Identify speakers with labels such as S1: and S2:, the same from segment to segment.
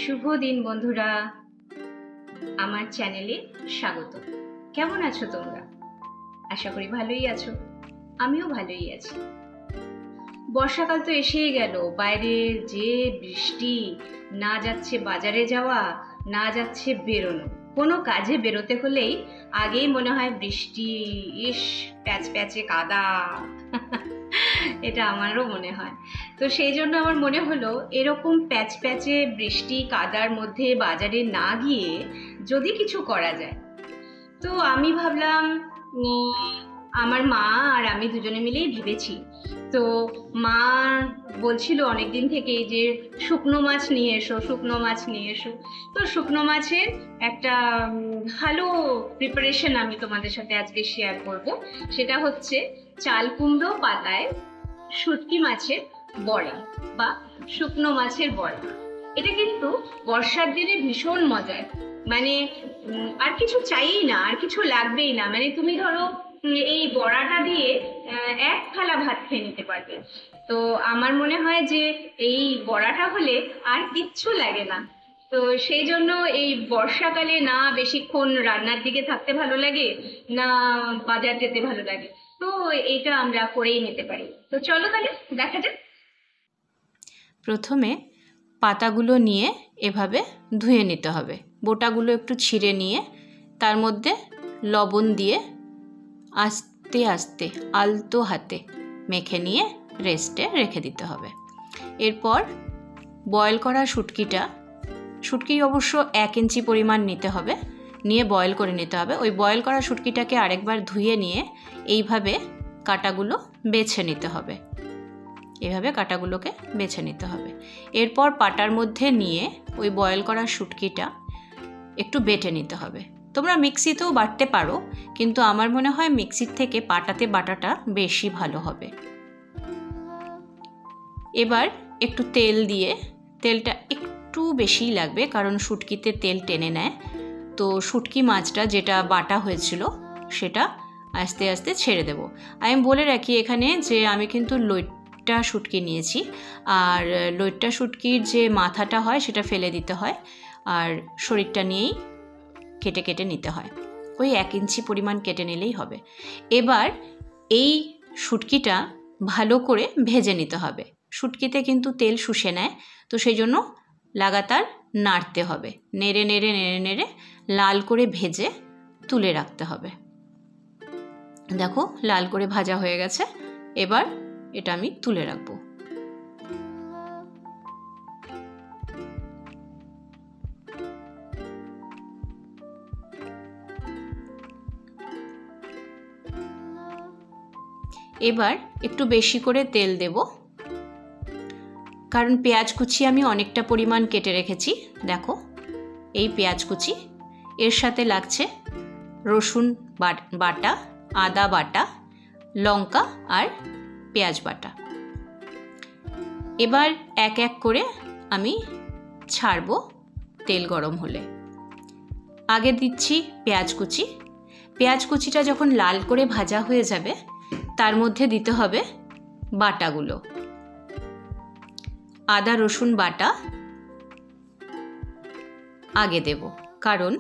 S1: শুভ দিন বন্ধুরা, আমার চ্যানেলে স্বাগত। কেমন আছো তোমরা? আশা করি ভালোই আছো। আমিও ভালোই আছি। বর্ষাকাল তো এসেই গেল। বাইরে যে বৃষ্টি, না যাচ্ছে বাজারে যাওয়া, না যাচ্ছে বেরোনো। কোনো কাজে বেরোতে হলেই আগেই মনে হয় বৃষ্টি, ইস প্যাচ প্যাচে কাদা। এটা আমারও মনে হয়। তো সেই জন্য আমার মনে হলো এরকম প্যাচ প্যাচে বৃষ্টি কাদার মধ্যে বাজারে না গিয়ে যদি কিছু করা যায়। তো আমি ভাবলাম, আমার মা আর আমি দুজনে মিলেই ভেবেছি। তো মা বলছিল অনেকদিন থেকেই যে শুকনো মাছ নিয়ে এসো, শুকনো মাছ নিয়ে এসো। তো শুকনো মাছের একটা ভালো প্রিপারেশন আমি তোমাদের সাথে আজকে শেয়ার করব। সেটা হচ্ছে চাল কুমড়ো পাতায় শুটকি মাছের বড়া বা শুকনো মাছের বড়া। এটা কিন্তু বর্ষার দিনে ভীষণ মজার। মানে আর কিছু চাইই না, আর কিছু লাগবেই না। মানে তুমি ধরো এই বড়াটা দিয়ে এক থালা ভাত খেয়ে নিতে পারবে। তো আমার মনে হয় যে এই বড়াটা হলে আর কিচ্ছু লাগে না। তো সেই জন্য এই বর্ষাকালে না বেশিক্ষণ রান্নার দিকে থাকতে ভালো লাগে, না বাজার যেতে ভালো লাগে। তো এটা আমরা করেই নিতে পারি। তো চলো তাহলে দেখা যাক।
S2: প্রথমে পাতাগুলো নিয়ে এভাবে ধুয়ে নিতে হবে। বোটাগুলো একটু ছিঁড়ে নিয়ে তার মধ্যে লবণ দিয়ে আস্তে আস্তে আলতো হাতে মেখে নিয়ে রেস্টে রেখে দিতে হবে। এরপর বয়েল করা শুটকি অবশ্য 1 ইঞ্চি পরিমাণ নিতে হবে, নিয়ে বয়েল করে নিতে হবে। ওই বয়েল করা শুটকিটাকে আরেকবার ধুয়ে নিয়ে এইভাবে কাঁটাগুলো বেছে নিতে হবে। এভাবে কাঁটাগুলোকে বেছে নিতে হবে। এরপর পাটার মধ্যে নিয়ে ওই বয়েল করা শুটকিটা একটু বেটে নিতে হবে। তোমরা মিক্সিতেও বাটতে পারো, কিন্তু আমার মনে হয় মিক্সির থেকে পাটাতে বাটাটা বেশি ভালো হবে। এবার একটু তেল দিয়ে, তেলটা একটু বেশিই লাগবে কারণ শুটকিতে তেল টেনে নেয়। তো শুটকি মাছটা যেটা বাটা হয়েছিল সেটা আস্তে আস্তে ছেড়ে দেব। আমি বলে রাখি এখানে যে আমি কিন্তু লইট্টা শুটকি নিয়েছি, আর লইট্টা শুটকির যে মাথাটা হয় সেটা ফেলে দিতে হয়, আর শরীরটা নিয়েই কেটে কেটে নিতে হয়। ওই 1 ইঞ্চি পরিমাণ কেটে নিলেই হবে। এবার এই শুটকিটা ভালো করে ভেজে নিতে হবে। শুটকিতে কিন্তু তেল শুষে নেয়, তো সেই জন্য লাগাতার নাড়তে হবে। নেড়ে নেড়ে নেড়ে নেড়ে লাল করে ভেজে তুলে রাখতে হবে। দেখো লাল করে ভাজা হয়ে গেছে। এবার এটা আমি তুলে রাখবো। এবার একটু বেশি করে তেল দেব, কারণ পেঁয়াজ কুচি আমি অনেকটা পরিমাণ কেটে রেখেছি। দেখো এই পেঁয়াজ কুচি, এর সাথে লাগছে রসুন বাটা, আদা বাটা, লঙ্কা আর পেঁয়াজ বাটা। এবার এক এক করে আমি ছাড়বো তেল গরম হলে। আগে দিচ্ছি পেঁয়াজ কুচি। পেঁয়াজ কুচিটা যখন লাল করে ভাজা হয়ে যাবে তার মধ্যে দিতে হবে বাটাগুলো। আদা রসুন বাটা আগে দেব, কারণ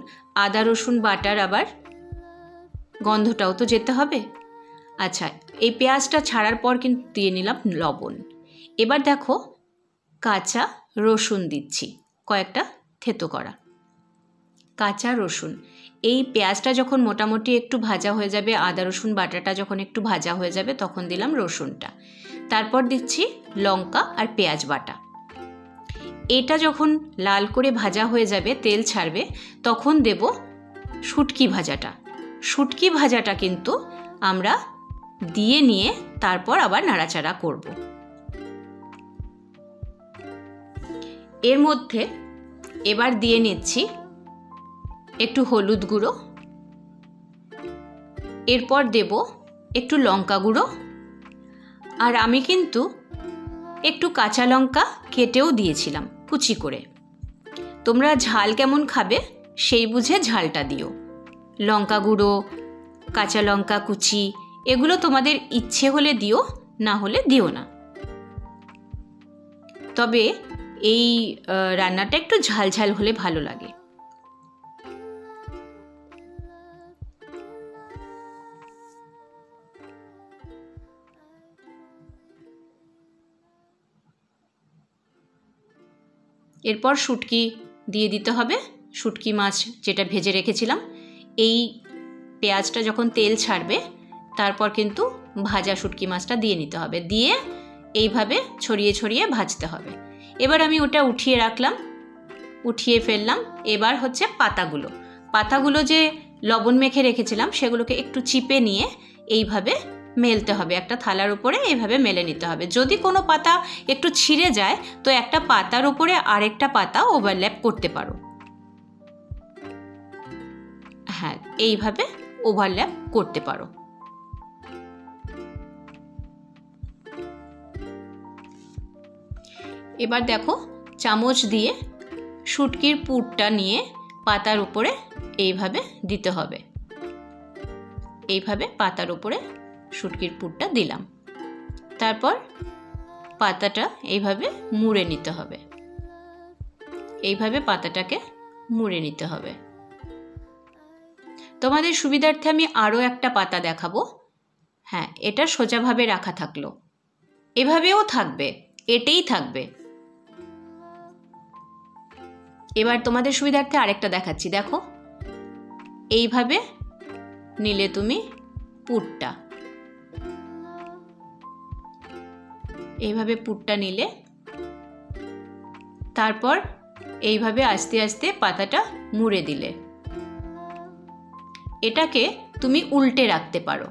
S2: আদা রসুন বাটার আবার গন্ধটাও তো যেতে হবে। আচ্ছা, এই পেঁয়াজটা ছাড়ার পর কিন্তু দিয়ে নিলাম লবণ। এবার দেখো কাঁচা রসুন দিচ্ছি, কয়েকটা থেতো করা কাঁচা রসুন। এই পেঁয়াজটা যখন মোটামুটি একটু ভাজা হয়ে যাবে, আদা রসুন বাটাটা যখন একটু ভাজা হয়ে যাবে, তখন দিলাম রসুনটা। তারপর দিচ্ছি লঙ্কা আর পেঁয়াজ বাটা। এটা যখন লাল করে ভাজা হয়ে যাবে, তেল ছাড়বে, তখন দেব শুটকি ভাজাটা। শুটকি ভাজাটা কিন্তু আমরা দিয়ে নিয়ে তারপর আবার নাড়াচাড়া করব। এর মধ্যে এবার দিয়ে নিচ্ছি একটু হলুদ গুঁড়ো, এরপর দেব একটু লঙ্কা গুঁড়ো, আর আমি কিন্তু একটু কাঁচা লঙ্কা কেটেও দিয়েছিলাম কুচি করে। তোমরা ঝাল কেমন খাবে সেই বুঝে ঝালটা দিও। লঙ্কা গুঁড়ো, কাঁচা লঙ্কা কুচি এগুলো তোমাদের ইচ্ছে হলে দিও, না হলে দিও না। তবে এই রান্নাটা একটু ঝাল ঝাল হলে ভালো লাগে। এরপর শুটকি দিয়ে দিতে হবে, শুটকি মাছ যেটা ভেজে রেখেছিলাম। এই পেঁয়াজটা যখন তেল ছাড়বে তারপর কিন্তু ভাজা শুটকি মাছটা দিয়ে নিতে হবে, দিয়ে এইভাবে ছড়িয়ে ছড়িয়ে ভাজতে হবে। এবার আমি ওটা উঠিয়ে রাখলাম, উঠিয়ে ফেললাম। এবার হচ্ছে পাতাগুলো যে লবণ মেখে রেখেছিলাম সেগুলোকে একটু চিপে নিয়ে এইভাবে মেলতে হবে, একটা থালার উপরে এইভাবে মেলে নিতে হবে। যদি কোনো পাতা একটু ছিঁড়ে যায় তো একটা পাতার উপরে আরেকটা পাতা ওভারল্যাপ করতে পারো। হ্যাঁ, এইভাবে ওভারল্যাপ করতে পারো। এবার দেখো, চামচ দিয়ে শুটকির পুরটা নিয়ে পাতার উপরে এইভাবে দিতে হবে। এইভাবে পাতার উপরে শুটকির পুরটা দিলাম। তারপর পাতাটা এইভাবে মুড়ে নিতে হবে, এইভাবে পাতাটাকে মুড়ে নিতে হবে। তোমাদের সুবিধার্থে আমি আরও একটা পাতা দেখাবো। হ্যাঁ, এটা সোজাভাবে রাখা থাকলো, এভাবেও থাকবে, এটাই থাকবে। এবার তোমাদের সুবিধার্থে আরেকটা দেখাচ্ছি, দেখো। এইভাবে নিলে তুমি পুরটা, এইভাবে পুরটা নিলে, তারপর এইভাবে আস্তে আস্তে পাতাটা মুড়ে দিলে। এটাকে তুমি উল্টে রাখতে পারো,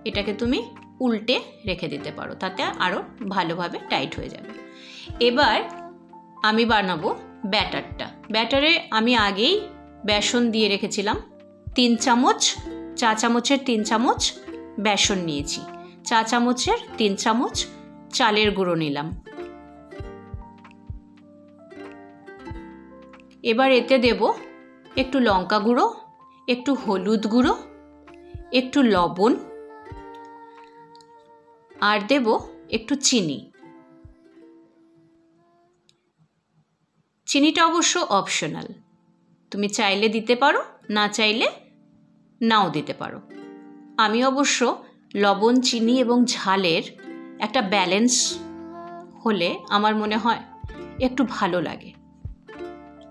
S2: এটাকে তুমি উল্টে রেখে দিতে পারো, তাতে আরও ভালোভাবে টাইট হয়ে যাবে। এবার আমি বানাবো ব্যাটারটা। ব্যাটারে আমি আগেই বেসন দিয়ে রেখেছিলাম 3 চামচ, চা চামচের 3 চামচ বেসন নিয়েছি, চা চামচের 3 চামচ চালের গুঁড়ো নিলাম। এবার এতে দেব একটু লঙ্কা গুঁড়ো, একটু হলুদ গুঁড়ো, একটু লবণ, আর দেব একটু চিনি। চিনিটা অবশ্য অপশনাল, তুমি চাইলে দিতে পারো, না চাইলে নাও দিতে পারো। আমি অবশ্য লবণ, চিনি এবং ঝালের একটা ব্যালেন্স হলে আমার মনে হয় একটু ভালো লাগে,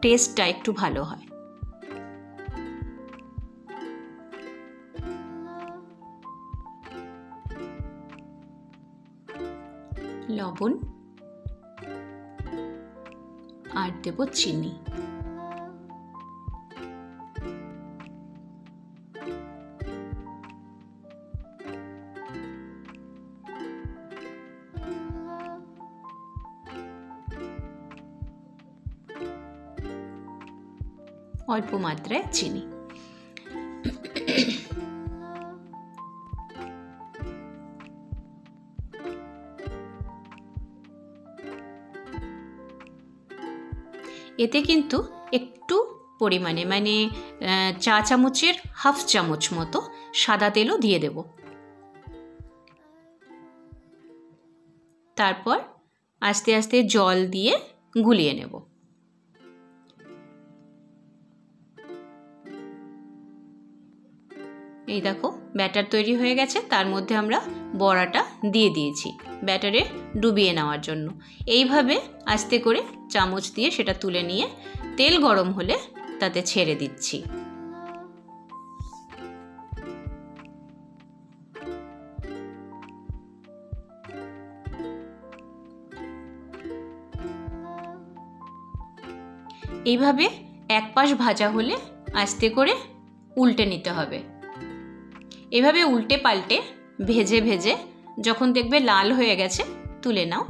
S2: টেস্টটা একটু ভালো হয়। লবণ আর দেব চিনি। অল্প মাত্রায় চিনি। এতে কিন্তু একটু পরিমাণে, মানে চা চামচের হাফ চামচ মতো সাদা তেলও দিয়ে দেব। তারপর আস্তে আস্তে জল দিয়ে গুলিয়ে নেব। এই দেখো, ব্যাটার তৈরি হয়ে গেছে। তার মধ্যে আমরা বড়াটা দিয়ে দিয়েছি ব্যাটারে ডুবিয়ে নেওয়ার জন্য। এইভাবে আস্তে করে চামচ দিয়ে সেটা তুলে নিয়ে তেল গরম হলে তাতে ছেড়ে দিচ্ছি। এইভাবে এক পাশ ভাজা হলে আস্তে করে উল্টে নিতে হবে। এভাবে উল্টে পাল্টে ভেজে ভেজে যখন দেখবে লাল হয়ে গেছে তুলে নাও,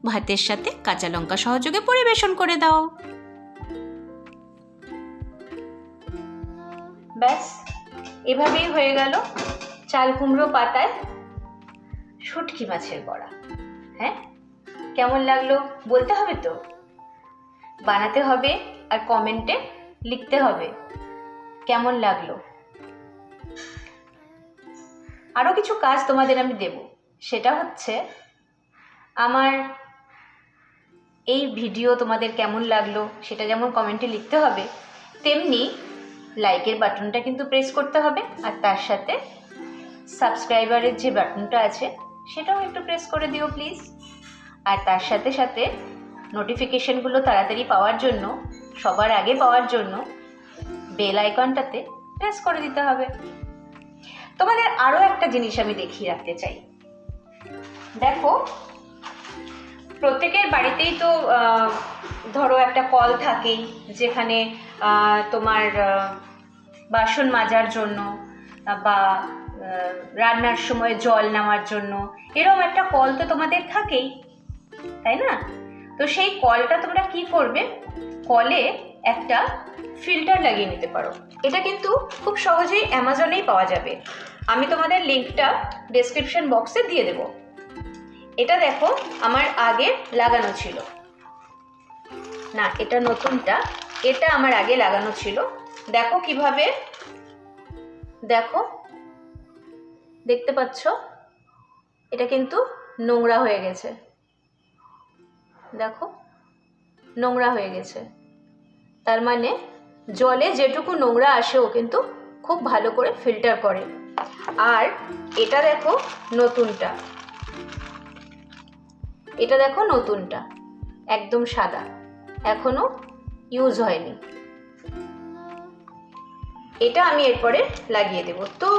S2: ভাতের সাথে কাঁচা লঙ্কা সহযোগে পরিবেশন করে দাও। ব্যাস, এভাবেই হয়ে গেল চাল কুমড়ো পাতায় শুটকি মাছের বড়া। হ্যাঁ, কেমন লাগলো বলতে হবে তো, বানাতে হবে আর কমেন্টে লিখতে হবে কেমন লাগলো। আরও কিছু কাজ তোমাদের আমি দেব, সেটা হচ্ছে আমার
S1: এই ভিডিও তোমাদের কেমন লাগলো সেটা যেমন কমেন্টে লিখতে হবে, তেমনি লাইকের বাটনটা কিন্তু প্রেস করতে হবে, আর তার সাথে সাবস্ক্রাইবারের যে বাটনটা আছে সেটাও একটু প্রেস করে দিও প্লিজ। আর তার সাথে সাথে নোটিফিকেশনগুলো তাড়াতাড়ি পাওয়ার জন্য, সবার আগে পাওয়ার জন্য বেল আইকনটাতে প্রেস করে দিতে হবে। তোমাদের আরও একটা জিনিস আমি দেখিয়ে রাখতে চাই। দেখো, প্রত্যেকের বাড়িতেই তো ধরো একটা কল থাকেই, যেখানে তোমার বাসন মাজার জন্য বা রান্নার সময় জল নেওয়ার জন্য এরকম একটা কল তো তোমাদের থাকেই, তাই না? তো সেই কলটা তোমরা কি করবে, কলে একটা ফিল্টার লাগিয়ে নিতে পারো। এটা কিন্তু খুব সহজেই অ্যামাজনেই পাওয়া যাবে, আমি তোমাদের লিঙ্কটা ডেসক্রিপশন বক্সে দিয়ে দেবো। এটা দেখো, আমার আগে লাগানো ছিল না, এটা নতুনটা, এটা আমার আগে লাগানো ছিল। দেখো কিভাবে, দেখো, দেখতে পাচ্ছ এটা কিন্তু নোংরা হয়ে গেছে, দেখো নোংরা হয়ে গেছে। তার মানে জলে যেটুকু নোংরা আসে ও কিন্তু খুব ভালো করে ফিল্টার করে। আর এটা দেখো নতুনটা, এটা দেখো নতুনটা একদম সাদা, এখনো ইউজ হয়নি। এটা আমি এরপরে লাগিয়ে দেব। তো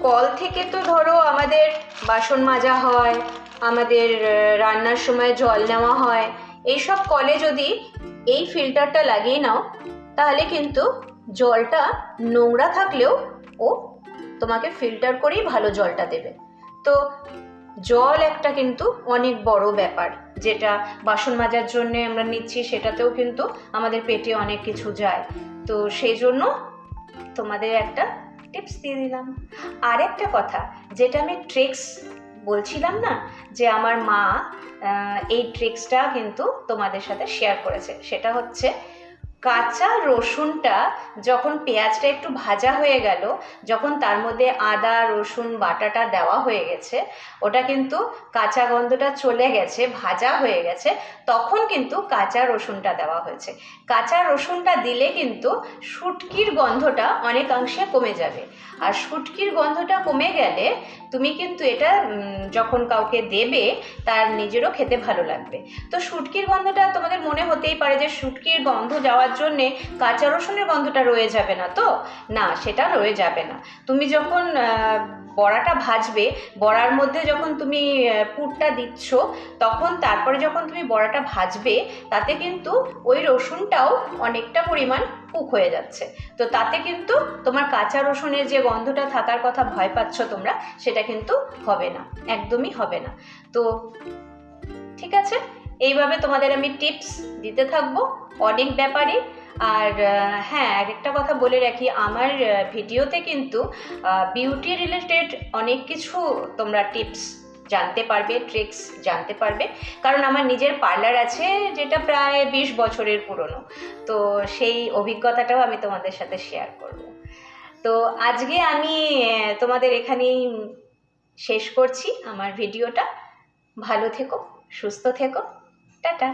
S1: কল থেকে তো ধরো আমাদের বাসন মাজা হয়, আমাদের রান্নার সময় জল নেওয়া হয়, এইসব কলে যদি এই ফিল্টারটা লাগিয়ে নাও তাহলে কিন্তু জলটা নোংরা থাকলেও ও তোমাকে ফিল্টার করেই ভালো জলটা দেবে। তো জল একটা কিন্তু অনেক বড় ব্যাপার, যেটা বাসন মাজার জন্য আমরা নিচ্ছি, সেটাতেও কিন্তু আমাদের পেটে অনেক কিছু যায়। তো সেই জন্য তোমাদের একটা টিপস দিয়ে দিলাম। আর একটা কথা, যেটা আমি ট্রিক্স বলছিলাম না, যে আমার মা এই ট্রিক্সটা কিন্তু তোমাদের সাথে শেয়ার করেছে, সেটা হচ্ছে কাঁচা রসুনটা যখন পেঁয়াজটা একটু ভাজা হয়ে গেল, যখন তার মধ্যে আদা রসুন বাটাটা দেওয়া হয়ে গেছে, ওটা কিন্তু কাঁচা গন্ধটা চলে গেছে, ভাজা হয়ে গেছে, তখন কিন্তু কাঁচা রসুনটা দেওয়া হয়েছে। কাঁচা রসুনটা দিলে কিন্তু শুটকির গন্ধটা অনেকাংশে কমে যাবে। আর শুটকির গন্ধটা কমে গেলে তুমি কিন্তু এটা যখন কাউকে দেবে তার নিজেরও খেতে ভালো লাগবে। তো শুটকির গন্ধটা তোমাদের মনে হতেই পারে যে শুটকির গন্ধ যাওয়ার জন্যে কাঁচা রসুনের গন্ধটা রয়ে যাবে না, তো না, সেটা রয়ে যাবে না। তুমি যখন বড়াটা ভাজবে, বড়ার মধ্যে যখন তুমি পুরটা দিচ্ছ, তখন তারপরে যখন তুমি বড়াটা ভাজবে, তাতে কিন্তু ওই রসুনটাও অনেকটা পরিমাণ কুক হয়ে যাচ্ছে। তো তাতে কিন্তু তোমার কাঁচা রসুনের যে গন্ধটা থাকার কথা ভয় পাচ্ছ তোমরা, সেটা কিন্তু হবে না, একদমই হবে না। তো ঠিক আছে, এইভাবে তোমাদের আমি টিপস দিতে থাকবো অনেক ব্যাপারে। আর হ্যাঁ, আরেকটা কথা বলে রাখি, আমার ভিডিওতে কিন্তু বিউটি রিলেটেড অনেক কিছু তোমরা টিপস জানতে পারবে, ট্রিক্স জানতে পারবে, কারণ আমার নিজের পার্লার আছে, যেটা প্রায় 20 বছরের পুরনো। তো সেই অভিজ্ঞতাটাও আমি তোমাদের সাথে শেয়ার করব। তো আজকে আমি তোমাদের এখানেই শেষ করছি আমার ভিডিওটা। ভালো থেকো, সুস্থ থেকো, টাটা।